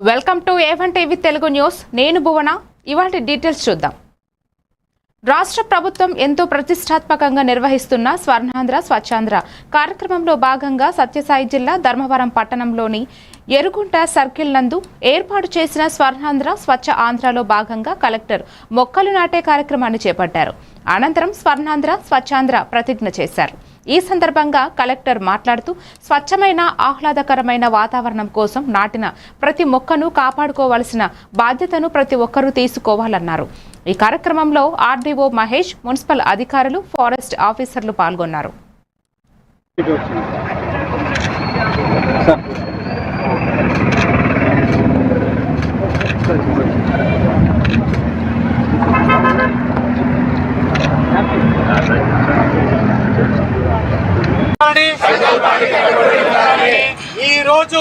Welcome to A1 TV Telugu news. నేను భువన. ఇవాల్టి details చూద్దాం. రాష్ట్ర ప్రభుత్వం ఎంతో ప్రతిష్టాత్మకంగా నిర్వహిస్తున్న స్వర్ణాంధ్ర స్వచ్ఛాంధ్ర కార్యక్రమంలో భాగంగా సత్యసాయి జిల్లా ధర్మవరం పట్టణంలోని ఎరుగుంట సర్కిల్ నందు ఏర్పాటు చేసిన స్వర్ణాంధ్ర స్వచ్ఛ ఆంధ్రలో భాగంగా కలెక్టర్ మొక్కలు నాటే కార్యక్రమాన్ని చేపట్టారు. అనంతరం స్వర్ణాంధ్ర స్వచ్ఛాంధ్ర ప్రతిజ్ఞ చేశారు. ఈ సందర్భంగా కలెక్టర్ మాట్లాడుతూ స్వచ్ఛమైన ఆహ్లాదకరమైన వాతావరణం కోసం నాటిన ప్రతి మొక్కను కాపాడుకోవాల్సిన బాధ్యతను ప్రతి ఒక్కరూ తీసుకోవాలన్నారు. ఈ కార్యక్రమంలో ఆర్డీఓ మహేష్, మున్సిపల్ అధికారులు, ఫారెస్ట్ ఆఫీసర్లు పాల్గొన్నారు. ఈ రోజు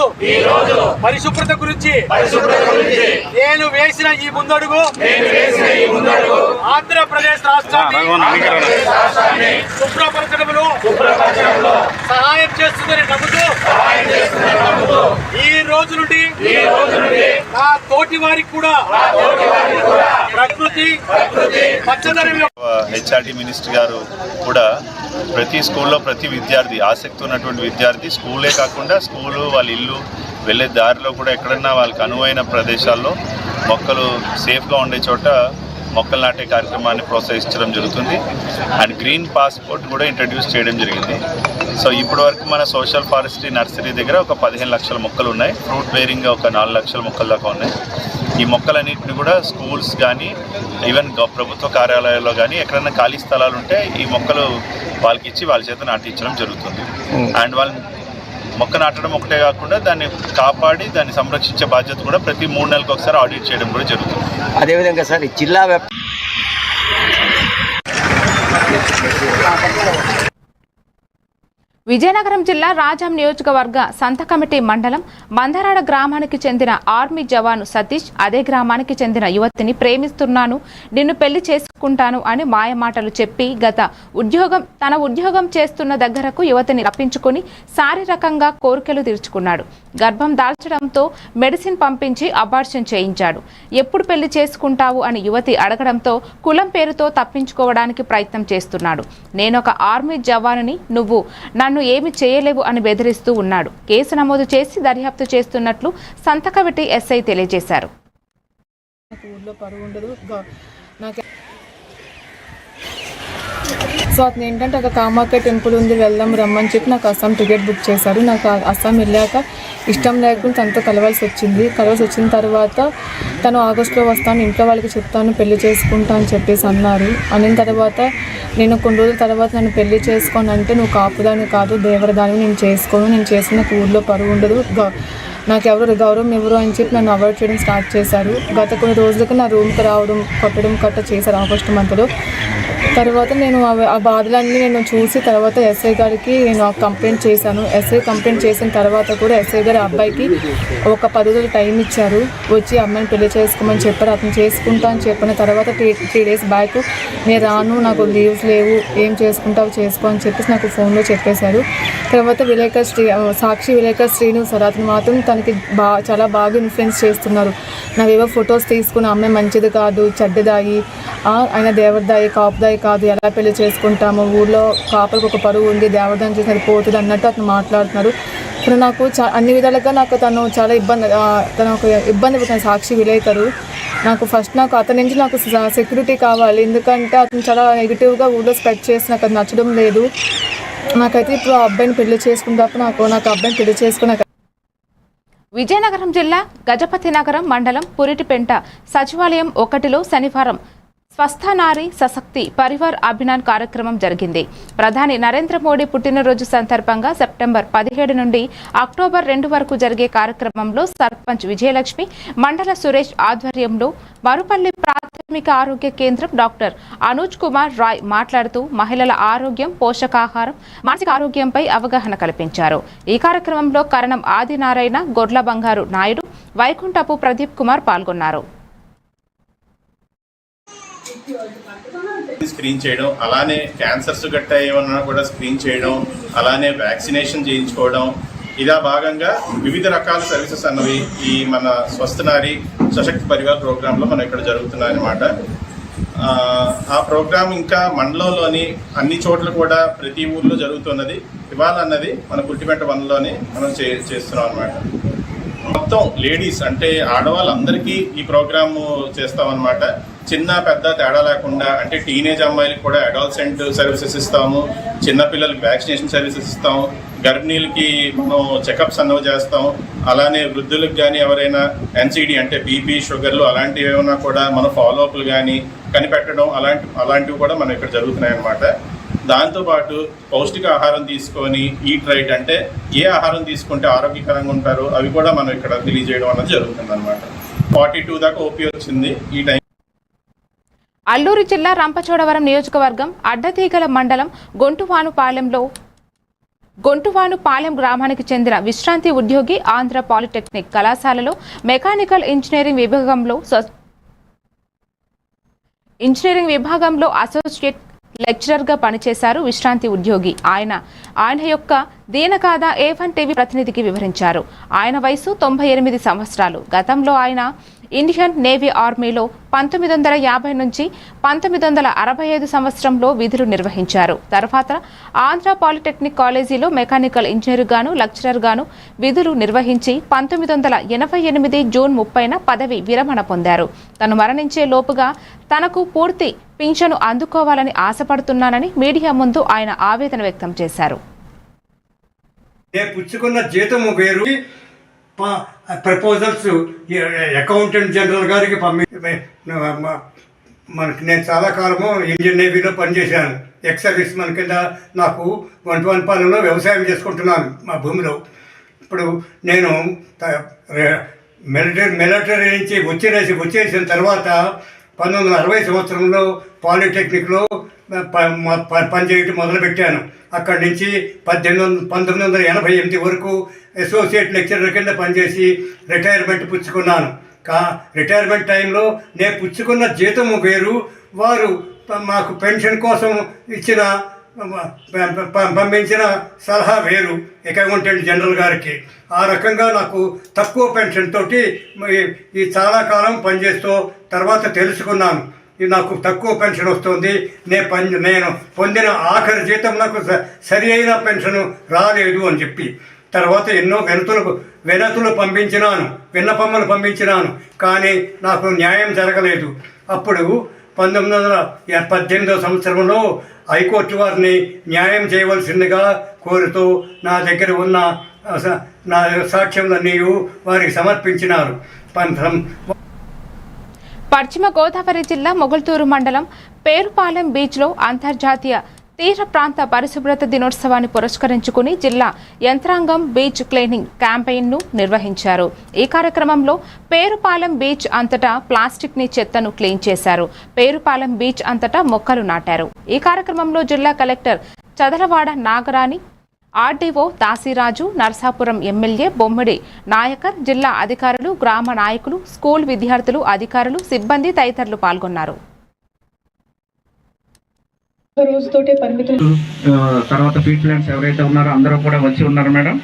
పరిశుభ్రత గురించి నేను వేసిన ఈ ముందడుగు ఆంధ్రప్రదేశ్ రాష్ట్రాన్ని శుభ్రపరచడంలో సహాయం చేస్తుందని నమ్ముతూ ఈ రోజు నుండి నా తోటి వారికి కూడా ప్రకృతి పచ్చదనం. హెచ్ఆర్డి మినిస్టర్ గారు కూడా ప్రతి స్కూల్లో ప్రతి విద్యార్థి, ఆసక్తి ఉన్నటువంటి విద్యార్థి స్కూలే కాకుండా స్కూలు, వాళ్ళ ఇల్లు వెళ్ళే దారిలో కూడా ఎక్కడన్నా వాళ్ళకి అనువైన ప్రదేశాల్లో మొక్కలు సేఫ్గా ఉండే చోట మొక్కలు నాటే కార్యక్రమాన్ని ప్రోత్సహించడం జరుగుతుంది. అండ్ గ్రీన్ పాస్పోర్ట్ కూడా ఇంట్రడ్యూస్ చేయడం జరిగింది. సో ఇప్పటి వరకు మన సోషల్ ఫారెస్ట్రీ నర్సరీ దగ్గర ఒక 15 లక్షల మొక్కలు ఉన్నాయి. ఫ్రూట్ బేరింగ్గా ఒక 4 లక్షల మొక్కల దాకా ఉన్నాయి. ఈ మొక్కలన్నింటినీ కూడా స్కూల్స్ కానీ ఈవెన్ ప్రభుత్వ కార్యాలయాల్లో కానీ ఎక్కడైనా ఖాళీ స్థలాలు ఉంటే ఈ మొక్కలు వాళ్ళకి ఇచ్చి వాళ్ళ చేత నాటించడం జరుగుతుంది. అండ్ వాళ్ళు మొక్క నాటడం ఒకటే కాకుండా దాన్ని కాపాడి దాన్ని సంరక్షించే బాధ్యత కూడా ప్రతి 3 నెలలకు ఒకసారి ఆడిట్ చేయడం కూడా జరుగుతుంది. అదేవిధంగా సార్ జిల్లా విజయనగరం జిల్లా రాజాం నియోజకవర్గ సంత కమిటీ మండలం మందరాడ గ్రామానికి చెందిన ఆర్మీ జవాను సతీష్ అదే గ్రామానికి చెందిన యువతిని ప్రేమిస్తున్నాను, నిన్ను పెళ్లి చేసుకుంటాను అని మాయమాటలు చెప్పి తన ఉద్యోగం చేస్తున్న దగ్గరకు యువతిని రప్పించుకుని శారీరకంగా కోరికలు తీర్చుకున్నాడు. గర్భం దాల్చడంతో మెడిసిన్ పంపించి అబార్షన్ చేయించాడు. ఎప్పుడు పెళ్లి చేసుకుంటావు అని యువతి అడగడంతో కులం పేరుతో తప్పించుకోవడానికి ప్రయత్నం చేస్తున్నాడు. నేనొక ఆర్మీ జవానుని, నువ్వు నన్ను ఏమి చేయలేవు అని బెదిరిస్తూ ఉన్నాడు. కేసు నమోదు చేసి దర్యాప్తు చేస్తున్నట్లు సంతకవిటి ఎస్ఐ తెలియజేశారు. సో అతను ఏంటంటే ఒక కామాఖ్య టెంపుల్ ఉంది, వెళ్దాం రమ్మని చెప్పి నాకు అస్సాం టికెట్ బుక్ చేశారు. నాకు అస్సాం వెళ్ళాక ఇష్టం లేకుండా తనతో కలవాల్సి వచ్చిన తర్వాత తను ఆగస్టులో వస్తాను, ఇంట్లో వాళ్ళకి చెప్తాను, పెళ్లి చేసుకుంటా అని చెప్పేసి అన్నారు. అనిన తర్వాత నేను కొన్ని రోజుల తర్వాత నన్ను పెళ్లి చేసుకోను అంటే, నువ్వు కాపుదాని కాదు దేవరదాని, నేను చేసుకోను, నేను చేసుకున్న ఊళ్ళో పరువు ఉండదు, నాకు ఎవరు గౌరవం ఎవరు అని చెప్పి నన్ను అవాయిడ్ చేయడం స్టార్ట్ చేశారు. గత కొన్ని రోజులకు నా రూమ్కి రావడం, కొట్టడం చేశారు ఆగస్టు మంత్లో. తర్వాత నేను ఆ బాధలన్నీ నేను చూసి తర్వాత ఎస్ఐ గారికి నేను కంప్లైంట్ చేశాను. ఎస్ఐ కంప్లైంట్ చేసిన తర్వాత కూడా ఎస్ఐ గారు అబ్బాయికి ఒక 10 రోజులు టైం ఇచ్చారు. వచ్చి అమ్మాయిని పెళ్లి చేసుకోమని చెప్పారు. అతను చేసుకుంటా అని చెప్పిన తర్వాత 3 డేస్ బ్యాక్ నేను రాను, నాకు లీవ్స్ లేవు, ఏం చేసుకుంటావు చేసుకో అని చెప్పేసి నాకు ఫోన్లో చెప్పేశారు. తర్వాత సాక్షి విలేకర్ శ్రీను సార్ అతను మాత్రం తనకి చాలా బాగా ఇన్ఫ్లుయెన్స్ చేస్తున్నారు. నావేవో ఫొటోస్ తీసుకున్న అమ్మాయి మంచిది కాదు, చెడ్డదాయి, ఆయన దేవరదాయి, కాపుదాయి కాదు, ఎలా పెళ్లి చేసుకుంటాము, ఊళ్ళో కాపరికి ఒక పరువు ఉంది, దేవరదాన్ని చేసి అది పోతుంది అన్నట్టు అతను మాట్లాడుతున్నారు. ఇప్పుడు నాకు అన్ని విధాలుగా తను చాలా ఇబ్బంది పడుతుంది. సాక్షి విలేకరు నాకు అతని నుంచి నాకు సెక్యూరిటీ కావాలి, ఎందుకంటే అతను చాలా నెగిటివ్గా ఊళ్ళో స్ప్రెడ్ చేసి నాకు అది నచ్చడం లేదు. నాకైతే ఇప్పుడు ఆ అబ్బాయిని పెళ్లి చేసుకున్నప్పుడు నాకు అబ్బాయిని పెళ్లి చేసుకున్నాక. విజయనగరం జిల్లా గజపతి నగరం మండలం పురిటిపెంట సచివాలయం 1లో శనివారం స్వస్థనారి సశక్తి పరివార్ అభియాన్ కార్యక్రమం జరిగింది. ప్రధాని నరేంద్ర మోడీ పుట్టినరోజు సందర్భంగా సెప్టెంబర్ 17 నుండి అక్టోబర్ 2 వరకు జరిగే కార్యక్రమంలో సర్పంచ్ విజయలక్ష్మి, మండల సురేష్ ఆధ్వర్యంలో మరుపల్లి ప్రాథమిక ఆరోగ్య కేంద్రం డాక్టర్ అనూజ్ కుమార్ రాయ్ మాట్లాడుతూ మహిళల ఆరోగ్యం, పోషకాహారం, మానసిక ఆరోగ్యంపై అవగాహన కల్పించారు. ఈ కార్యక్రమంలో కరణం ఆదినారాయణ, గొర్ల బంగారు నాయుడు, వైకుంఠపు ప్రదీప్ కుమార్ పాల్గొన్నారు. స్క్రీన్ చేయడం, అలానే క్యాన్సర్స్ గట్టా ఏమన్నా కూడా స్క్రీన్ చేయడం, అలానే వ్యాక్సినేషన్ చేయించుకోవడం, ఇదా భాగంగా వివిధ రకాల సర్వీసెస్ అన్నవి ఈ మన స్వస్థ నారి సశక్తి పరివార్ ప్రోగ్రాంలో మనం ఇక్కడ జరుగుతున్నాయన్నమాట. ఆ ప్రోగ్రాం ఇంకా మండలంలోని అన్ని చోట్ల కూడా ప్రతి ఊర్లో జరుగుతున్నది. ఇవాళ అన్నది మన కుల్టిపేట వన్లోనే మనం చేస్తున్నాం అన్నమాట. మొత్తం లేడీస్ అంటే ఆడవాళ్ళందరికీ ఈ ప్రోగ్రాము చేస్తామన్నమాట. చిన్న పెద్ద తేడా లేకుండా, అంటే టీనేజ్ అమ్మాయిలకు కూడా అడాల్సెంట్ సర్వీసెస్ ఇస్తాము, చిన్నపిల్లలకి వ్యాక్సినేషన్ సర్వీసెస్ ఇస్తాము, గర్భిణీలకి మనం చెకప్స్ అన్నవి చేస్తాం. అలానే వృద్ధులకు కానీ ఎవరైనా ఎన్సీడీ అంటే బీపీ షుగర్లు అలాంటివి ఏమైనా కూడా మనం ఫాలోఅప్లు కానీ కనిపెట్టడం అలాంటివి కూడా మనం ఇక్కడ జరుగుతున్నాయి అన్నమాట. దాంతోపాటు పౌష్టిక ఆహారం తీసుకొని ఈట్ రైట్ అంటే ఏ ఆహారం తీసుకుంటే ఆరోగ్యకరంగా ఉంటారో అవి కూడా మనం ఇక్కడ తెలియజేయడం అనేది జరుగుతుంది అనమాట. 42 దాకా ఓపీ వచ్చింది ఈ టైం. అల్లూరు జిల్లా రంపచోడవరం నియోజకవర్గం అడ్డతీగల మండలం గొంటువానుపాలెం గ్రామానికి చెందిన విశ్రాంతి ఉద్యోగి ఆంధ్ర పాలిటెక్నిక్ కళాశాలలో మెకానికల్ ఇంజనీరింగ్ విభాగంలో అసోసియేట్ లెక్చరర్గా పనిచేశారు విశ్రాంతి ఉద్యోగి. ఆయన యొక్క దీనగాథ A1 టీవీ ప్రతినిధికి వివరించారు. ఆయన వయసు 98 సంవత్సరాలు. గతంలో ఆయన ఇండియన్ నేవీ ఆర్మీలో 1950 నుంచి 1965 సంవత్సరంలో విధులు నిర్వహించారు. తర్వాత ఆంధ్ర పాలిటెక్నిక్ కాలేజీలో మెకానికల్ ఇంజనీర్ గాను లెక్చరర్ గాను విధులు నిర్వహించి 1988 జూన్ 30న పదవి విరమణ పొందారు. తను మరణించే లోపుగా తనకు పూర్తి పింఛను అందుకోవాలని ఆశపడుతున్నానని మీడియా ముందు ఆయన ఆవేదన వ్యక్తం చేశారు. నేను పుచ్చుకున్న జీతము వేరు, ప్రపోజల్స్ అకౌంటెంట్ జనరల్ గారికి మనకి నేను చాలా కాలము ఇండియన్ నేవీలో పనిచేశాను. ఎక్స్ సర్వీస్ మన కింద నాకు 1 వ్యవసాయం చేసుకుంటున్నాను మా భూమిలో. ఇప్పుడు నేను మిలిటరీ నుంచి వచ్చేసిన తర్వాత 1960 సంవత్సరంలో పాలిటెక్నిక్లో పనిచేయటం మొదలుపెట్టాను. అక్కడి నుంచి 1988 వరకు అసోసియేట్ లెక్చరర్ కింద పనిచేసి రిటైర్మెంట్ పుచ్చుకున్నాను. రిటైర్మెంట్ టైంలో నేను పుచ్చుకున్న జీతము వేరు, వారు మాకు పెన్షన్ కోసం ఇచ్చిన పంపించిన సలహా వేరు అకౌంటెంట్ జనరల్ గారికి. ఆ రకంగా నాకు తక్కువ పెన్షన్ తోటి ఈ చాలా కాలం పనిచేస్తూ తర్వాత తెలుసుకున్నాను నాకు తక్కువ పెన్షన్ వస్తుంది. నేను పొందిన ఆఖరి జీతం నాకు సరి అయిన పెన్షన్ రాలేదు అని చెప్పి తర్వాత ఎన్నో వినతులు విన్నపమ్మలు పంపించినాను, కానీ నాకు న్యాయం జరగలేదు. అప్పుడు 1918 సంవత్సరంలో హైకోర్టు వారిని న్యాయం చేయవలసిందిగా కోరుతూ నా దగ్గర ఉన్న నా సాక్ష్యంలన్నీ వారికి సమర్పించినారు. పశ్చిమ గోదావరి జిల్లా మొగల్తూరు మండలం పేరుపాలెం బీచ్లో అంతర్జాతీయ తీర ప్రాంత పరిశుభ్రత దినోత్సవాన్ని పురస్కరించుకుని జిల్లా యంత్రాంగం బీచ్ క్లీనింగ్ క్యాంపెయిన్ను నిర్వహించారు. ఈ కార్యక్రమంలో పేరుపాలెం బీచ్ అంతటా ప్లాస్టిక్ ని చెత్తను క్లీన్ చేశారు. పేరుపాలెం బీచ్ అంతటా మొక్కలు నాటారు. ఈ కార్యక్రమంలో జిల్లా collector Chadalavada Nagarani, RDO Dasiraju, Narsapuram MLA Bommidi Nayakar, జిల్లా అధికారులు, గ్రామ నాయకులు, స్కూల్ విద్యార్థులు, అధికారులు, సిబ్బంది తదితరులు పాల్గొన్నారు. రోజుతోటే పరిమితం. తర్వాత ఫీల్డ్ ప్లాన్స్ ఎవరైతే ఉన్నారో అందరూ కూడా వచ్చి ఉన్నారు మేడం.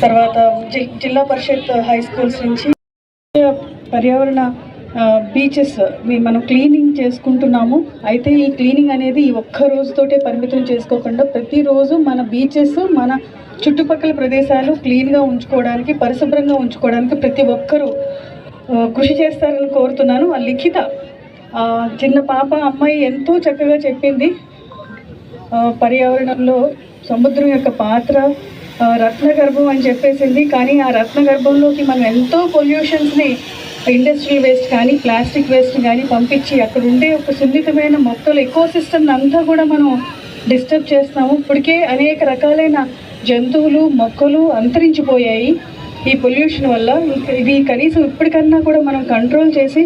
తర్వాత జిల్లా పరిషత్ హై స్కూల్స్ నుంచి పర్యావరణ బీచెస్ మనం క్లీనింగ్ చేసుకుంటున్నాము. అయితే ఈ క్లీనింగ్ అనేది ఈ ఒక్క రోజుతోటే పరిమితం చేసుకోకుండా ప్రతిరోజు మన బీచెస్ మన చుట్టుపక్కల ప్రదేశాలు క్లీన్గా ఉంచుకోవడానికి, పరిశుభ్రంగా ఉంచుకోవడానికి ప్రతి ఒక్కరూ కృషి చేస్తారని కోరుతున్నాను. ఆ లిఖిత చిన్న పాప అమ్మాయి ఎంతో చక్కగా చెప్పింది. పర్యావరణంలో సముద్రం యొక్క పాత్ర రత్నగర్భం అని చెప్పేసింది. కానీ ఆ రత్నగర్భంలోకి మనం ఎంతో పొల్యూషన్స్ని, ఇండస్ట్రియల్ వేస్ట్ కానీ ప్లాస్టిక్ వేస్ట్ కానీ పంపించి అక్కడ ఉండే ఒక సున్నితమైన మొక్కలు ఎకోసిస్టమ్ అంతా కూడా మనం డిస్టర్బ్ చేస్తున్నాము. ఇప్పటికే అనేక రకాలైన జంతువులు, మొక్కలు అంతరించిపోయాయి ఈ పొల్యూషన్ వల్ల. ఇది కనీసం ఇప్పటికన్నా కూడా మనం కంట్రోల్ చేసి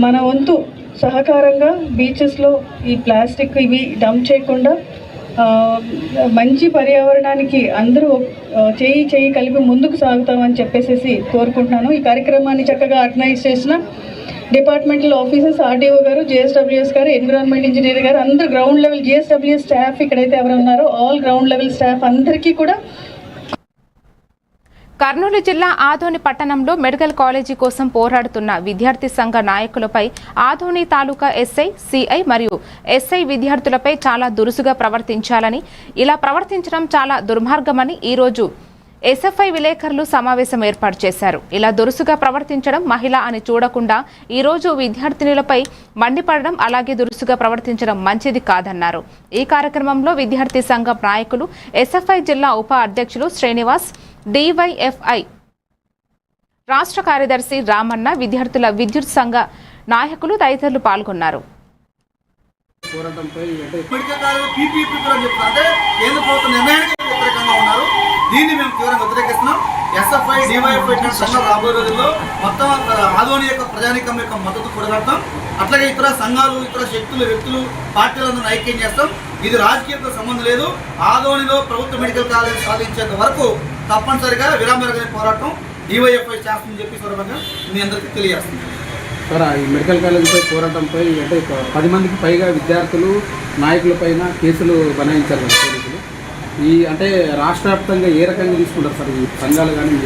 మన వంతు సహకారంగా బీచెస్లో ఈ ప్లాస్టిక్ ఇవి డంప్ చేయకుండా మంచి పర్యావరణానికి అందరూ చేయి కలిపి ముందుకు సాగుతామని చెప్పేసి కోరుకుంటున్నాను. ఈ కార్యక్రమాన్ని చక్కగా ఆర్గనైజ్ చేసిన డిపార్ట్మెంటల్ ఆఫీసర్స్, ఆర్డీఓ గారు, జిఎస్డబ్ల్యూఎస్ గారు, ఎన్విరాన్మెంట్ ఇంజనీర్ గారు, అందరూ గ్రౌండ్ లెవెల్ జిఎస్డబ్ల్యూఎస్ స్టాఫ్ ఇక్కడైతే ఎవరు ఉన్నారో ఆల్ గ్రౌండ్ లెవెల్ స్టాఫ్ అందరికీ కూడా. కర్నూలు జిల్లా ఆదోని పట్టణంలో మెడికల్ కాలేజీ కోసం పోరాడుతున్న విద్యార్థి సంఘ నాయకులపై ఆదోని తాలూకా ఎస్ఐ, సిఐ మరియు ఎస్ఐ విద్యార్థులపై చాలా దురుసుగా ప్రవర్తించాలని, ఇలా ప్రవర్తించడం చాలా దుర్మార్గమని ఈరోజు ఎస్ఎఫ్ఐ విలేకరులు సమావేశం ఏర్పాటు చేశారు. ఇలా దురుసుగా ప్రవర్తించడం మహిళ అని చూడకుండా ఈరోజు విద్యార్థినులపై మండిపడడం, అలాగే దురుసుగా ప్రవర్తించడం మంచిది కాదన్నారు. ఈ కార్యక్రమంలో విద్యార్థి సంఘం నాయకులు, ఎస్ఎఫ్ఐ జిల్లా ఉప అధ్యక్షులు శ్రీనివాస్, డివైఎఫ్ఐ రాష్ట్ర కార్యదర్శి రామన్న, విద్యార్థుల విద్యుత్ సంఘ నాయకులు తదితరులు పాల్గొన్నారు. దీన్ని మేము తీవ్రంగా వ్యతిరేకిస్తున్నాం. ఎస్ఎఫ్ఐ, డివైఎఫ్ఐ సంఘం రాబోయే రోజుల్లో మొత్తం ఆదోని యొక్క ప్రజానీకం యొక్క మద్దతు కూడగడతాం. అట్లాగే ఇతర సంఘాలు, ఇతర శక్తులు, వ్యక్తులు, పార్టీలను ఐక్యం చేస్తాం. ఇది రాజకీయంతో సంబంధం లేదు. ఆదోనిలో ప్రభుత్వ మెడికల్ కాలేజ్ సాధించేంత వరకు తప్పనిసరిగా విరామరగని పోరాటం డివైఎఫ్ఐ చేస్తుందని చెప్పి సందర్భంగా మీ అందరికీ తెలియజేస్తుంది. సార్, ఈ మెడికల్ కాలేజీపై పోరాటంపై అంటే 10 మందికి పైగా విద్యార్థులు, నాయకులపైన కేసులు బనాయించారు పోలీసులు. ఈ అంటే రాష్ట్ర వ్యాప్తంగా ఏ రకంగా తీసుకుంటారు సార్ ఈ సంఘాలు కానీ?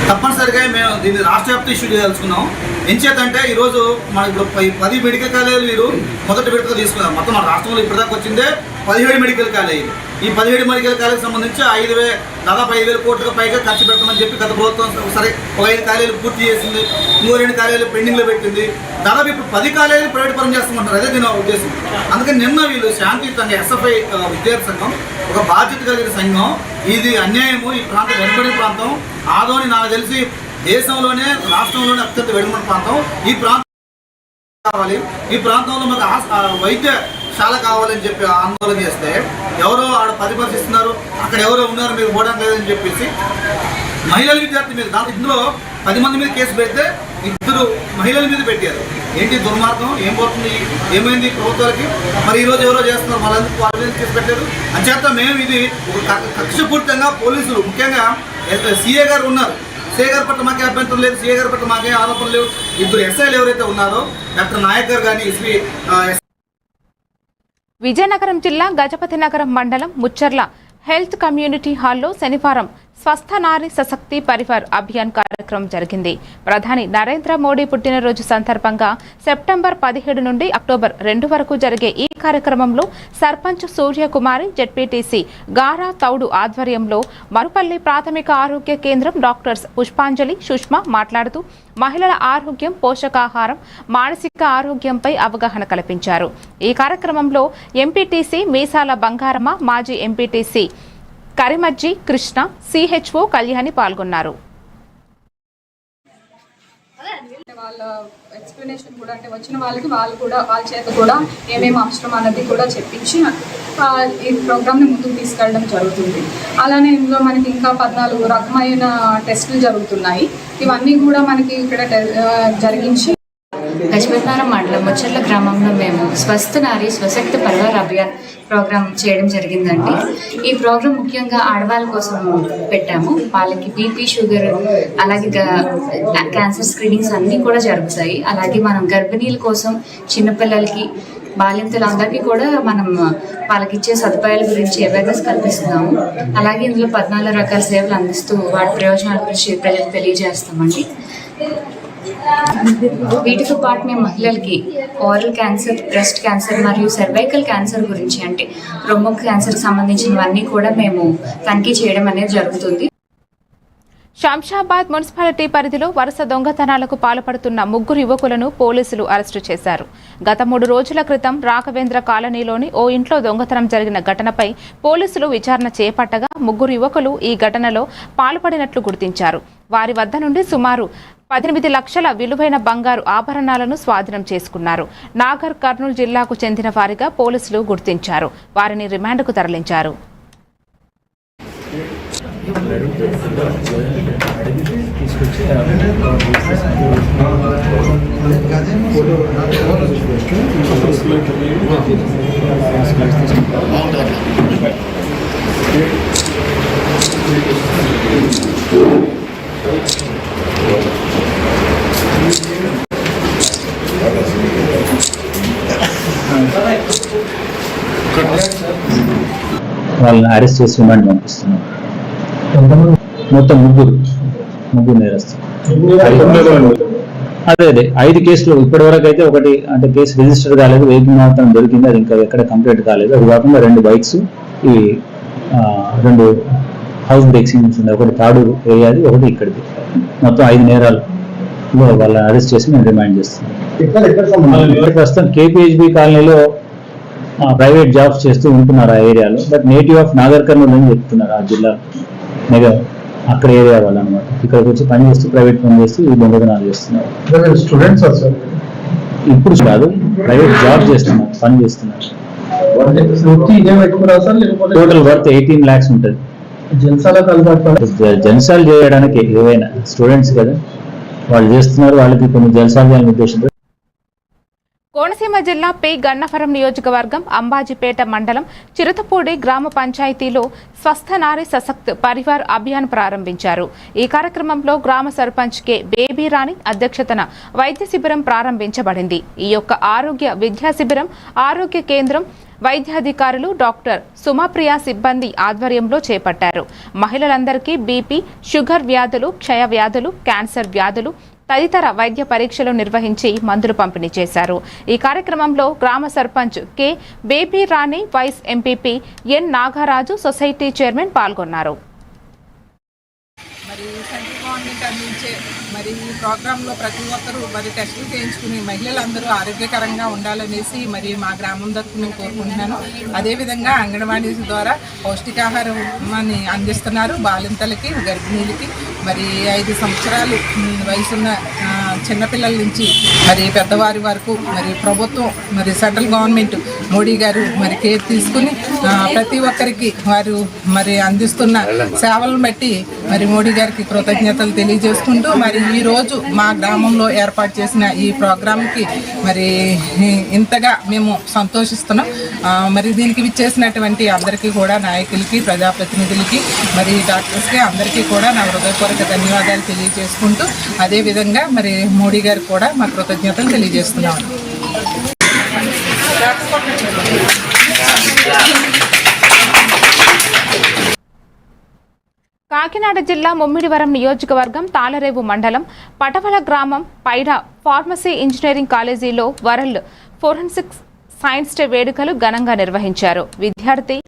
తప్పనిసరిగా మేము దీన్ని రాష్ట్ర వ్యాప్తంగా ఇష్యూ చేయదలుచుకున్నాం. ఎంచేతంటే ఈరోజు మన ఇప్పుడు 10 మెడికల్ కాలేజీలు మీరు మొదటి విడతగా తీసుకున్నాం. మొత్తం మన రాష్ట్రంలో ఇప్పటిదాకా వచ్చిందే 17 మెడికల్ కాలేజీలు. ఈ 17 మెడికల్ కాలేజీకి సంబంధించి దాదాపు 5,000 కోట్లకు పైగా ఖర్చు పెట్టమని చెప్పి గత ప్రభుత్వం సరే ఒక 5 కాలేజీలు పూర్తి చేసింది, ఇంకో 2 కాలేజీలు పెండింగ్లో పెట్టింది. దాదాపు ఇప్పుడు 10 కాలేజీలు ప్రైవేట్ పరం చేస్తామంటారు. అదే దీని ఉద్దేశం. అందుకని నిన్న వీళ్ళు శాంతియుతంగా ఎస్ఎఫ్ఐ విద్యార్థి సంఘం ఒక బాధ్యత కలిగిన సంఘం, ఇది అన్యాయము, ఈ ప్రాంతం వెనుకబడిన ప్రాంతం, ఆదోని నాకు తెలిసి దేశంలోనే రాష్ట్రంలోనే అత్యంత వెనుకబడిన ప్రాంతం. ఈ ప్రాంతం కావాలి, ఈ ప్రాంతంలో మాకు వైద్యశాల కావాలని చెప్పి ఆందోళన చేస్తే ఎవరో ఆడ పరిశీలిస్తున్నారు, అక్కడ ఎవరో ఉన్నారు, మీరు పోవడం లేదని చెప్పేసి మహిళల విద్యార్థి మీద ఇందులో 10 మంది మీద కేసు పెడితే 2 మహిళల మీద పెట్టారు. ఏంటి దుర్మార్గం? ఏం పోతుంది? ఏమైంది ప్రభుత్వాలకి? మరి ఈరోజు ఎవరో చేస్తున్నారు, వాళ్ళ మీద కేసు పెట్టారు. అంచేత మేము ఇది ఒక కక్షపూరితంగా పోలీసులు, ముఖ్యంగా సిఏ గారు ఉన్నారు, సిఏ గారి పట్ల మాకే అభ్యంతరం లేదు, సిఏ గారి పట్ల మాకే ఆరోపణలు లేవు. 2 ఎస్ఐలు ఎవరైతే ఉన్నారో డాక్టర్ నాయక్ గారు కానీ ఎస్పీ. విజయనగరం జిల్లా గజపతి నగరం మండలం ముచ్చర్ల హెల్త్ కమ్యూనిటీ హాల్లో శనివారం స్వస్థ నారీ సశక్తి పరివార్ అభియాన్ కార్యక్రమం జరిగింది. ప్రధాని నరేంద్ర మోడీ పుట్టినరోజు సందర్భంగా సెప్టెంబర్ 17 నుండి అక్టోబర్ 2 వరకు జరిగే ఈ కార్యక్రమంలో సర్పంచ్ సూర్యకుమారి, జెడ్పీటీసీ గారా తౌడు ఆధ్వర్యంలో మరుపల్లి ప్రాథమిక ఆరోగ్య కేంద్రం డాక్టర్స్ పుష్పాంజలి, సుష్మా మాట్లాడుతూ మహిళల ఆరోగ్యం, పోషకాహారం, మానసిక ఆరోగ్యంపై అవగాహన కల్పించారు. ఈ కార్యక్రమంలో ఎంపీటీసీ మీసాల బంగారమ్మ, మాజీ ఎంపీటీసీ కరిమజ్జి కృష్ణ, సిహెచ్ఓ కళ్యాణి పాల్గొన్నారు. వాళ్ళ ఎక్స్ప్లెనేషన్ కూడా అంటే వచ్చిన వాళ్ళకి వాళ్ళ చేత కూడా ఏమేమి అవసరం అన్నది కూడా చెప్పించి ఈ ప్రోగ్రామ్ని ముందుకు తీసుకెళ్ళడం జరుగుతుంది. అలానే ఇందులో మనకి ఇంకా 14 రకమైన టెస్టులు జరుగుతున్నాయి. ఇవన్నీ కూడా మనకి ఇక్కడ జరిగించి గజపతినగరం మండలం ముచ్చర్ల గ్రామంలో మేము స్వస్థ నారీ స్వశక్తి పరివార్ అభియాన్ ప్రోగ్రామ్ చేయడం జరిగిందండి. ఈ ప్రోగ్రామ్ ముఖ్యంగా ఆడవాళ్ళ కోసం పెట్టాము. వాళ్ళకి బీపీ, షుగర్, అలాగే క్యాన్సర్ స్క్రీనింగ్స్ అన్నీ కూడా జరుగుతాయి. అలాగే మనం గర్భిణీల కోసం, చిన్నపిల్లలకి, బాలింతలందరికీ కూడా మనం వాళ్ళకి ఇచ్చే సదుపాయాల గురించి అవేర్నెస్ కల్పిస్తున్నాము. అలాగే ఇందులో 14 రకాల సేవలు అందిస్తూ వాటి ప్రయోజనాల గురించి ప్రజలకు తెలియజేస్తామండి. వీటితో పాటు మేము మహిళలకి ఓరల్ క్యాన్సర్, బ్రెస్ట్ క్యాన్సర్ మరియు సర్వైకల్ క్యాన్సర్ గురించి అంటే రొమ్ము క్యాన్సర్కి సంబంధించినవన్నీ కూడా మేము తనిఖీ చేయడం అనేది జరుగుతుంది. శంషాబాద్ మున్సిపాలిటీ పరిధిలో వరుస దొంగతనాలకు పాల్పడుతున్న 3 యువకులను పోలీసులు అరెస్టు చేశారు. గత 3 రోజుల క్రితం రాఘవేంద్ర కాలనీలోని ఓ ఇంట్లో దొంగతనం జరిగిన ఘటనపై పోలీసులు విచారణ చేపట్టగా 3 యువకులు ఈ ఘటనలో పాల్పడినట్లు గుర్తించారు. వారి వద్ద నుండి సుమారు 18 లక్షల విలువైన బంగారు ఆభరణాలను స్వాధీనం చేసుకున్నారు. నాగర్ కర్నూలు జిల్లాకు చెందిన వారిగా పోలీసులు గుర్తించారు. వారిని రిమాండ్కు తరలించారు. వాళ్ళని అరెస్ట్ చేసి రిమాండ్ పంపిస్తున్నాం. మొత్తం ముగ్గురు నేరస్తులు. అదే 5 కేసులు ఇప్పటి వరకు అయితే ఒకటి అంటే కేసు రిజిస్టర్ కాలేదు, వెహికల్ మాత్రం దొరికింది, అది ఇంకా ఎక్కడ కంప్లీట్ కాలేదు. అది కాకుండా 2 బైక్స్, ఈ 2 హౌస్ బ్రేక్సింగ్స్ ఉన్నాయి, ఒకటి తాడు ఏరియాది, ఒకటి ఇక్కడిది. మొత్తం 5 నేరాలు వాళ్ళని అరెస్ట్ చేసి మేము రిమాండ్ చేస్తున్నాం. ప్రస్తుతం KPHB కాలనీలో ప్రైవేట్ జాబ్స్ చేస్తూ ఉంటున్నారు ఆ ఏరియాలో. But native of Nagar Kurnool అని చెప్తున్నారు ఆ జిల్లా మెగా అక్కడ ఏరియా వాళ్ళు అనమాట. ఇక్కడికి వచ్చి పని చేస్తూ ప్రైవేట్ పని చేస్తూ ఈ దొంగతనాలు చేస్తున్నారు. స్టూడెంట్స్ ఇప్పుడు కాదు, ప్రైవేట్ జాబ్ చేస్తున్నారు, పని చేస్తున్నారు. టోటల్ వర్త్ 18 lakhs ఉంటుంది. జల్సాలు చేయడానికి ఏవైనా స్టూడెంట్స్ కదా వాళ్ళు చేస్తున్నారు, వాళ్ళకి కొన్ని జల్సాలు చేయాలని ఉద్దేశంతో. కోనసీమ జిల్లా పి గన్నవరం నియోజకవర్గం అంబాజీపేట మండలం చిరుతపూడి గ్రామ పంచాయతీలో స్వస్థ నారీ సశక్త్ పరివార్ అభియాన్ ప్రారంభించారు. ఈ కార్యక్రమంలో గ్రామ సర్పంచ్ కె బేబీ రాణి అధ్యక్షతన వైద్య శిబిరం ప్రారంభించబడింది. ఈ యొక్క ఆరోగ్య విద్యా శిబిరం ఆరోగ్య కేంద్రం వైద్యాధికారులు డాక్టర్ సుమప్రియ సిబ్బంది ఆధ్వర్యంలో చేపట్టారు. మహిళలందరికీ బీపీ, షుగర్ వ్యాధులు, క్షయ వ్యాధులు, క్యాన్సర్ వ్యాధులు తదితర వైద్య పరీక్షలు నిర్వహించి మందులు పంపిణీ చేశారు. ఈ కార్యక్రమంలో గ్రామ సర్పంచ్ కె బేబీ రాణి, వైస్ ఎంపీపీ ఎన్ నాగరాజు, సొసైటీ చైర్మన్ పాల్గొన్నారు. మరి సెంట్రల్ గవర్నమెంట్ అందించే మరి ఈ ప్రోగ్రాంలో ప్రతి ఒక్కరూ మరి టెస్టులు చేయించుకుని మహిళలందరూ ఆరోగ్యకరంగా ఉండాలనేసి మరి మా గ్రామం తరఫున నేను కోరుకుంటున్నాను. అదేవిధంగా అంగన్వాడీ ద్వారా పౌష్టికాహారాన్ని అందిస్తున్నారు బాలింతలకి, గర్భిణీలకి. మరి 5 సంవత్సరాలు వయసున్న చిన్నపిల్లల నుంచి మరి పెద్దవారి వరకు మరి ప్రభుత్వం మరి సెంట్రల్ గవర్నమెంట్ మోడీ గారు మరి కేర్ తీసుకుని ప్రతి ఒక్కరికి వారు మరి అందిస్తున్న సేవలను బట్టి మరి మోడీ గారికి కృతజ్ఞతలు తెలియజేసుకుంటూ మరి ఈరోజు మా గ్రామంలో ఏర్పాటు చేసిన ఈ ప్రోగ్రాంకి మరి ఇంతగా మేము సంతోషిస్తున్నాం. మరి దీనికి విచ్చేసినటువంటి అందరికీ కూడా నాయకులకి, ప్రజాప్రతినిధులకి, మరి డాక్టర్స్కి అందరికీ కూడా నా హృదయపూర్వక ధన్యవాదాలు తెలియజేసుకుంటూ అదేవిధంగా మరి మోడీ గారికి కూడా మా కృతజ్ఞతలు తెలియజేస్తున్నాం. కాకినాడ జిల్లా ముమ్మిడివరం నియోజకవర్గం తాళరేవు మండలం పటవల గ్రామం పైడ ఫార్మసీ ఇంజనీరింగ్ కాలేజీలో వరల్డ్ ఫోరెన్సిక్ సైన్స్ డే వేడుకలు ఘనంగా నిర్వహించారు. విద్యార్థి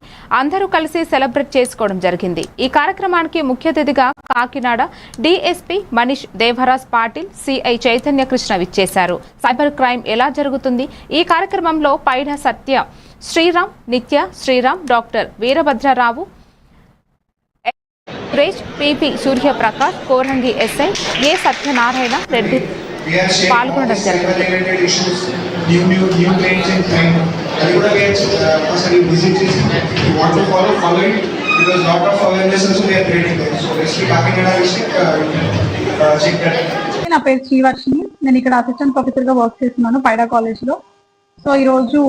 అందరూ కలిసి సెలబ్రేట్ చేసుకోవడం జరిగింది. ఈ కార్యక్రమానికి ముఖ్య అతిథిగా కాకినాడ డీఎస్పీ మనీష్ దేవరాజ్ పాటిల్, సిఐ చైతన్య కృష్ణ విచ్చేశారు. సైబర్ క్రైమ్ ఎలా జరుగుతుంది? ఈ కార్యక్రమంలో పైడ Satya Sriram, Nitya Sriram, doctor Veerabhadrarao, PP Suryaprakash, Korangi SI A Satyanarayana Reddy పాల్గొనడం జరిగింది. నా పేరు శ్రీవర్షిని. నేను ఇక్కడ అసిస్టెంట్ ప్రొఫెసర్గా వర్క్ చేస్తున్నాను పైడా కాలేజ్లో. సో ఈరోజు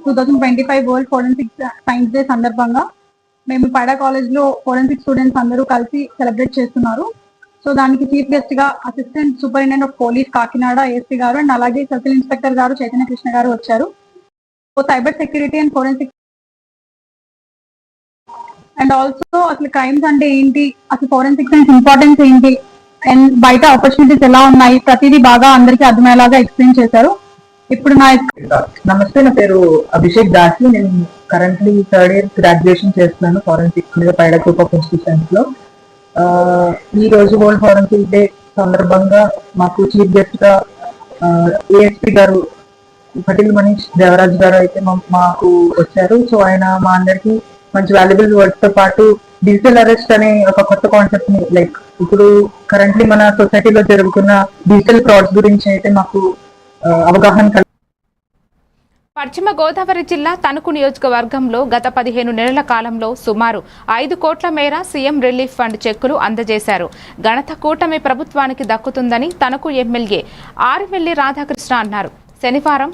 2025 వరల్డ్ ఫోరెన్సిక్ సైన్స్ డే సందర్భంగా మేము పైడా కాలేజ్లో ఫోరెన్సిక్ స్టూడెంట్స్ అందరూ కలిసి సెలబ్రేట్ చేస్తున్నారు. సో దానికి చీఫ్ గెస్ట్ గా assistant superintendent of police Kakinada ASP గారు అండ్ అలాగే సర్కిల్ ఇన్స్పెక్టర్ గారు చైతన్య కృష్ణ గారు వచ్చారు. So cyber security and forensic and also అసలు క్రైమ్స్ అంటే ఏంటి, అసలు ఫోరెన్సిక్ సైన్స్ ఇంపార్టెన్స్ ఏంటి, అండ్ బయట ఆపర్చునిటీస్ ఎలా ఉన్నాయి, ప్రతిదీ బాగా అందరికీ అర్థమయ్యేలాగా ఎక్స్ప్లెయిన్ చేశారు. ఇప్పుడు నమస్తే, నా పేరు అభిషేక్ దాసి. నేను కరెంట్లీ 3rd year గ్రాడ్యుయేషన్ చేస్తున్నాను ఫారెన్సిక్స్ మీద పైడా గ్రూప్ ఆఫ్ ఇన్స్టిట్యూషన్స్ లో. ఈ రోజు వరల్డ్ ఫారెన్సిక్ డే సందర్భంగా మాకు చీఫ్ గెస్ట్ గా ఏఎస్పీ గారు పటేల్ మనీష్ దేవరాజ్ గారు అయితే మాకు వచ్చారు. సో ఆయన మా అందరికి మంచి వాల్యుబుల్ వర్డ్స్ తో పాటు డిజిటల్ అరెస్ట్ అనే ఒక కొత్త కాన్సెప్ట్ ని, లైక్ ఇప్పుడు కరెంట్లీ మన సొసైటీలో జరుగుతున్న డిజిటల్ ఫ్రాడ్స్ గురించి అయితే మాకు అవగాహన పశ్చిమ గోదావరి జిల్లా తణుకు నియోజకవర్గంలో గత 15 నెలల కాలంలో సుమారు 5 కోట్ల మేర సీఎం రిలీఫ్ ఫండ్ చెక్కులు అందజేశారు. ఘనత కూటమి ప్రభుత్వానికి దక్కుతుందని తణుకు ఎమ్మెల్యే ఆర్మిల్లి రాధాకృష్ణ అన్నారు. శనివారం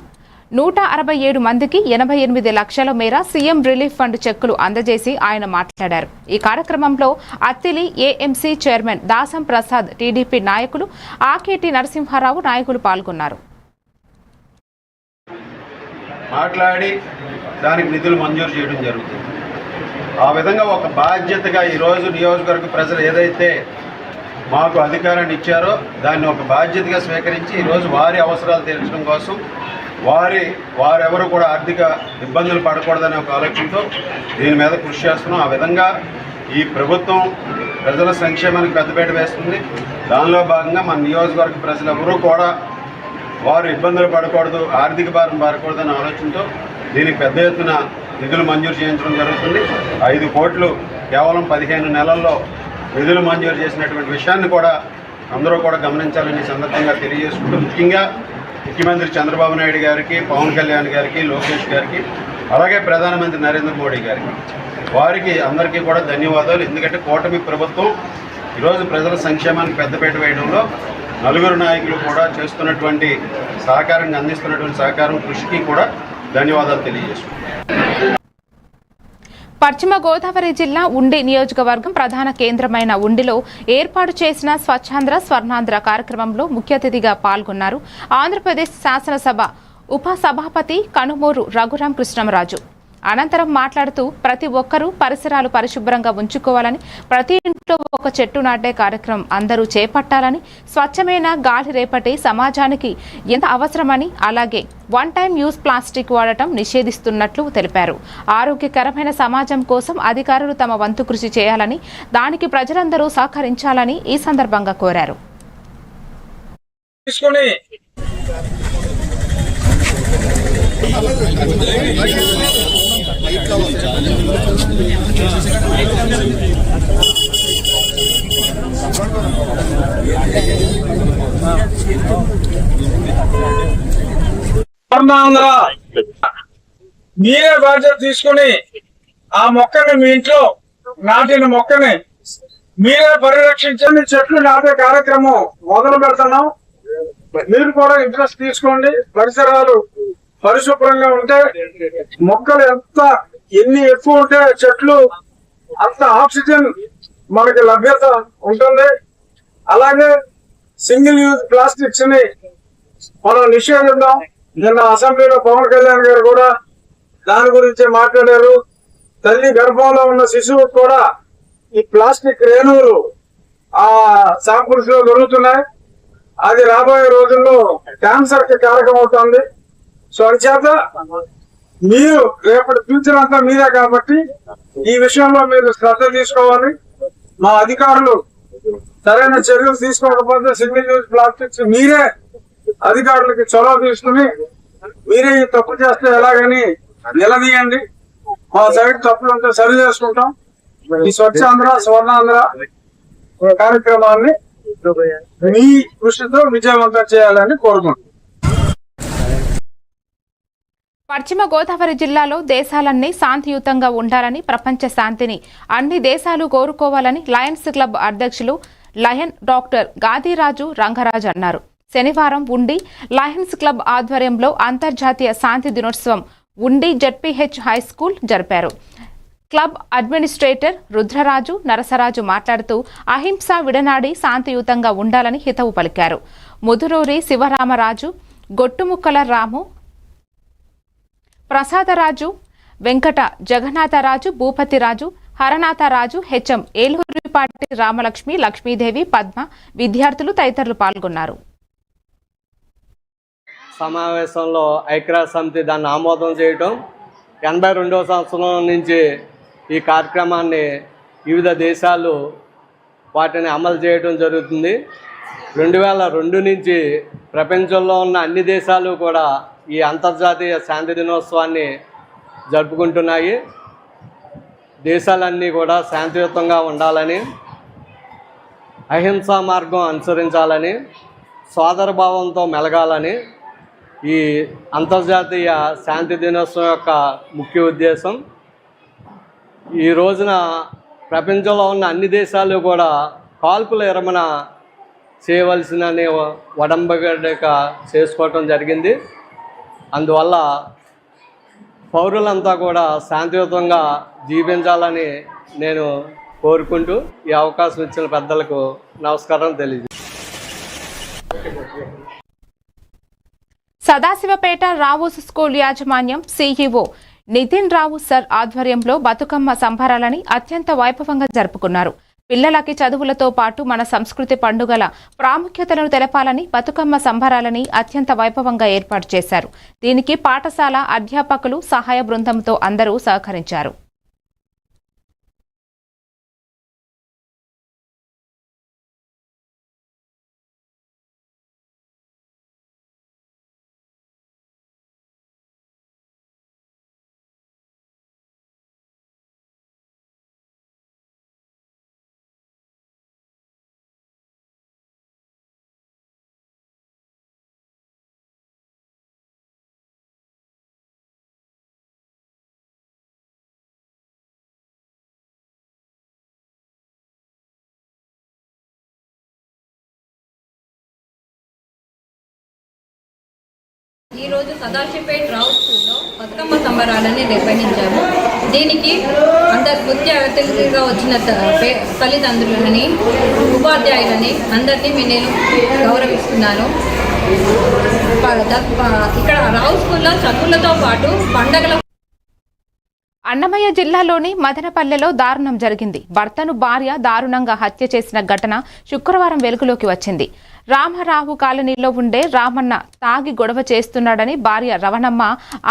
167 మందికి 88 లక్షల మేర సీఎం రిలీఫ్ ఫండ్ చెక్కులు అందజేసి ఆయన మాట్లాడారు. ఈ కార్యక్రమంలో Attili AMC chairman Dasam Prasad, TDP నాయకులు ఆకేటి నరసింహారావు నాయకులు పాల్గొన్నారు. మాట్లాడి దానికి నిధులు మంజూరు చేయడం జరుగుతుంది. ఆ విధంగా ఒక బాధ్యతగా ఈరోజు నియోజకవర్గ ప్రజలు ఏదైతే మాకు అధికారాన్ని ఇచ్చారో దాన్ని ఒక బాధ్యతగా స్వీకరించి ఈరోజు వారి అవసరాలు తీర్చడం కోసం వారెవరు కూడా ఆర్థిక ఇబ్బందులు పడకూడదనే ఒక ఆలోచనతో దీని మీద కృషి చేస్తున్నాం. ఆ విధంగా ఈ ప్రభుత్వం ప్రజల సంక్షేమానికి పెద్దపీట వేస్తుంది. దానిలో భాగంగా మన నియోజకవర్గ ప్రజలెవరూ కూడా వారు ఇబ్బందులు పడకూడదు, ఆర్థిక భారం పడకూడదనే ఆలోచనతో దీనికి పెద్ద ఎత్తున నిధులు మంజూరు చేయించడం జరుగుతుంది. 5 కోట్లు కేవలం 15 నెలల్లో నిధులు మంజూరు చేసినటువంటి విషయాన్ని కూడా అందరూ కూడా గమనించాలని సందర్భంగా తెలియజేసుకుంటూ, ముఖ్యంగా ముఖ్యమంత్రి చంద్రబాబు నాయుడు గారికి, పవన్ కళ్యాణ్ గారికి, లోకేష్ గారికి, అలాగే ప్రధానమంత్రి నరేంద్ర మోడీ గారికి, వారికి అందరికీ కూడా ధన్యవాదాలు. ఎందుకంటే కూటమి ప్రభుత్వం ఈరోజు ప్రజల సంక్షేమానికి పెద్దపీట వేయడంలో నలుగురు నాయకులు కూడా చేస్తున్నటువంటి సహకారాన్ని అందిస్తున్నటువంటి సహకారం కృషికి కూడా ధన్యవాదాలు తెలియజేస్తున్నాను. పశ్చిమ గోదావరి జిల్లా ఉండి నియోజకవర్గం ప్రధాన కేంద్రమైన ఉండిలో ఏర్పాటు చేసిన స్వచ్ఛాంధ్ర స్వర్ణాంధ్ర కార్యక్రమంలో ముఖ్య అతిథిగా పాల్గొన్నారు ఆంధ్రప్రదేశ్ శాసనసభ ఉప సభాపతి కనుమూరు రఘురాం కృష్ణంరాజు. అనంతరం మాట్లాడుతూ ప్రతి ఒక్కరూ పరిసరాలు పరిశుభ్రంగా ఉంచుకోవాలని, ప్రతి ఇంట్లో ఒక చెట్టు నాటే కార్యక్రమం అందరూ చేపట్టాలని, స్వచ్ఛమైన గాలి రేపటి సమాజానికి ఎంత అవసరమని, అలాగే వన్ టైం యూజ్ ప్లాస్టిక్ వాడటం నిషేధిస్తున్నట్లు తెలిపారు. ఆరోగ్యకరమైన సమాజం కోసం అధికారులు తమ వంతు కృషి చేయాలని, దానికి ప్రజలందరూ సహకరించాలని ఈ సందర్భంగా కోరారు. మీరే బాధ్యత తీసుకుని ఆ మొక్కని మీ ఇంట్లో నాటిన మొక్కని మీరే పరిరక్షించండి. చెట్లు నాటే కార్యక్రమం మొదలు పెడుతున్నాం. మీరు కూడా ఇంట్రెస్ట్ తీసుకోండి. పరిసరాలు పరిశుభ్రంగా ఉంటే మొక్కలు ఎన్ని ఎక్కువ ఉంటే చెట్లు అంత ఆక్సిజన్ మనకి లభ్యత ఉంటుంది. అలాగే సింగిల్ యూజ్ ప్లాస్టిక్స్ ని మనం నిషేధిద్దాం. నిన్న అసెంబ్లీలో పవన్ కళ్యాణ్ గారు కూడా దాని గురించి మాట్లాడారు. తల్లి గర్భంలో ఉన్న శిశువుకు కూడా ఈ ప్లాస్టిక్ రేణువులు ఆ శాంపుల్స్ లో దొరుకుతున్నాయి. అది రాబోయే రోజుల్లో క్యాన్సర్ కి కారకం అవుతుంది. సో అంచేత మీరు రేపటి ఫ్యూచర్ అంతా మీరే కాబట్టి ఈ విషయంలో మీరు శ్రద్ధ తీసుకోవాలి. మా అధికారులు సరైన చర్యలు తీసుకోకపోతే సింగిల్ యూజ్ ప్లాస్టిక్స్ మీరే అధికారులకి చొరవ తీసుకుని మీరే ఈ తప్పు చేస్తే ఎలాగని నిలదీయండి. మా సైడ్ తప్పులంతా సరి చేసుకుంటాం. ఈ స్వచ్ఛాంధ్ర స్వర్ణాంధ్ర కార్యక్రమాన్ని మీ కృషితో విజయవంతం చేయాలని కోరుకుంటున్నాం. పశ్చిమ గోదావరి జిల్లాలో దేశాలన్నీ శాంతియుతంగా ఉండాలని, ప్రపంచ శాంతిని అన్ని దేశాలు కోరుకోవాలని లయన్స్ క్లబ్ అధ్యక్షులు లయన్ డాక్టర్ గాదిరాజు రంగరాజు అన్నారు. శనివారం ఉండి లయన్స్ క్లబ్ ఆధ్వర్యంలో అంతర్జాతీయ శాంతి దినోత్సవం ఉండి జెడ్పీహెచ్ హై స్కూల్ జరిపారు. క్లబ్ అడ్మినిస్ట్రేటర్ రుద్రరాజు నరసరాజు మాట్లాడుతూ అహింస విడనాడి శాంతియుతంగా ఉండాలని హితవు పలికారు. ముదురూరి శివరామరాజు, గొట్టుముక్కల రాము, ప్రసాదరాజు, వెంకట జగన్నాథరాజు, భూపతిరాజు, హరనాథరాజు, హెచ్ఎం ఏలూరిపాటి రామలక్ష్మి, లక్ష్మీదేవి, పద్మ, విద్యార్థులు తదితరులు పాల్గొన్నారు. సమావేశంలో ఐక్యరాజ్య సమితి దాన్ని ఆమోదం చేయటం, 82వ సంవత్సరం నుంచి ఈ కార్యక్రమాన్ని వివిధ దేశాలు వాటిని అమలు చేయడం జరుగుతుంది. 2002 నుంచి ప్రపంచంలో ఉన్న అన్ని దేశాలు కూడా ఈ అంతర్జాతీయ శాంతి దినోత్సవాన్ని జరుపుకుంటున్నాయి. దేశాలన్నీ కూడా శాంతియుతంగా ఉండాలని, అహింసా మార్గం అనుసరించాలని, సోదరభావంతో మెలగాలని, ఈ అంతర్జాతీయ శాంతి దినోత్సవం యొక్క ముఖ్య ఉద్దేశం. ఈ రోజున ప్రపంచంలో ఉన్న అన్ని దేశాలు కూడా కాల్పుల విరమణ చేయవలసిన ఒడంబడిక చేసుకోవటం జరిగింది. అందువల్ల పౌరులంతా కూడా శాంతియుతంగా జీవించాలని నేను కోరుకుంటూ ఈ అవకాశం ఇచ్చిన పెద్దలకు నమస్కారం తెలియజేస్తాను. సదాశివపేట రావూస్ స్కూల్ యాజమాన్యం సీఈఓ నితిన్ రావు సర్ ఆధ్వర్యంలో బతుకమ్మ సంబరాలని అత్యంత వైభవంగా జరుపుకున్నారు. పిల్లలకి చదువులతో పాటు మన సంస్కృతి పండుగల ప్రాముఖ్యతలను తెలపాలని బతుకమ్మ సంబరాలని అత్యంత వైభవంగా ఏర్పాటు చేశారు. దీనికి పాఠశాల అధ్యాపకులు సహాయ బృందంతో అందరూ సహకరించారు. ఈరోజు సదాశివపేట రావు స్కూల్లో బతుకమ్మ సంబరాలని నిర్వహించాము. దీనికి అందరు ముఖ్య అతిథిగా వచ్చిన తల్లిదండ్రులని, ఉపాధ్యాయులని అందరినీ నేను గౌరవిస్తున్నాను. ఇక్కడ రావు స్కూల్లో చదువులతో పాటు పండగల. అన్నమయ్య జిల్లాలోని మదనపల్లెలో దారుణం జరిగింది. భర్తను భార్య దారుణంగా హత్య చేసిన ఘటన శుక్రవారం వెలుగులోకి వచ్చింది. రామరావు కాలనీలో ఉండే రామన్న తాగి గొడవ చేస్తున్నాడని భార్య రవణమ్మ,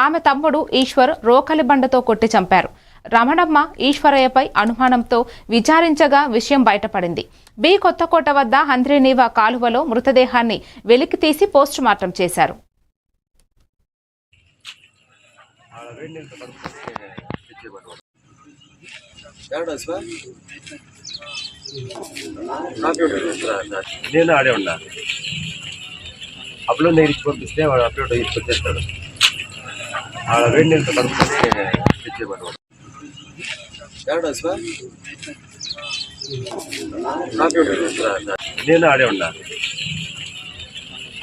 ఆమె తమ్ముడు ఈశ్వర్ రోకలి బండతో కొట్టి చంపారు. రమణమ్మ ఈశ్వరయ్యపై అనుమానంతో విచారించగా విషయం బయటపడింది. బి కొత్తకోట వద్ద హంద్రీనీవా కాలువలో మృతదేహాన్ని వెలికితీసి పోస్టుమార్టం చేశారు. నేను ఆడే ఉన్నా. అప్లోడ్ నేను ఇచ్చి పంపిస్తే వాడు అప్లోడ్ తీసుకొచ్చేస్తాడు. ఆడ వేడి నీళ్ళతో కలుపుకొని తెచ్చేవాడు. నేను ఆడే ఉన్నా.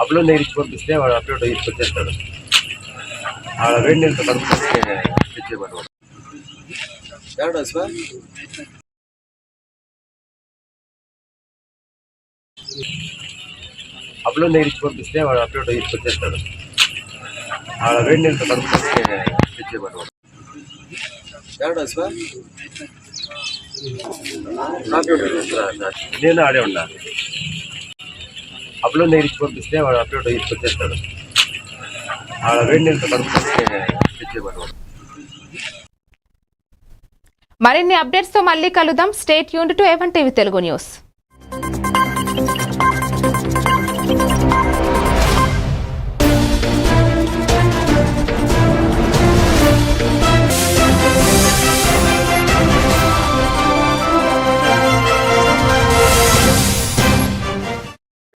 అప్లోడ్ నేను ఇచ్చి పంపిస్తే వాడు అప్లోడ్ తీసుకొచ్చేస్తాడు. ఆడ వేడి నీళ్ళతో కలుపుకొని తెచ్చేవాడు. అప్లోడ్ నేను ఇచ్చి పంపిస్తే వాడు అప్లోడ్ తీసుకొచ్చేస్తాడు. ఆడ వేడి నీళ్ళతో కలుపుకొని తెచ్చేవాడు. నేను ఆడే ఉన్నా. అప్లోడ్ నేను ఇచ్చి పంపిస్తే వాడు అప్లోడ్ తీసుకొచ్చేస్తాడు. ఆడ వేడి నీళ్ళతో కలుపుకొని తెచ్చేవాడు. మరిన్ని అప్డేట్స్ తో మళ్ళీ కలుద్దాం. Stay tuned to A1 TV Telugu news.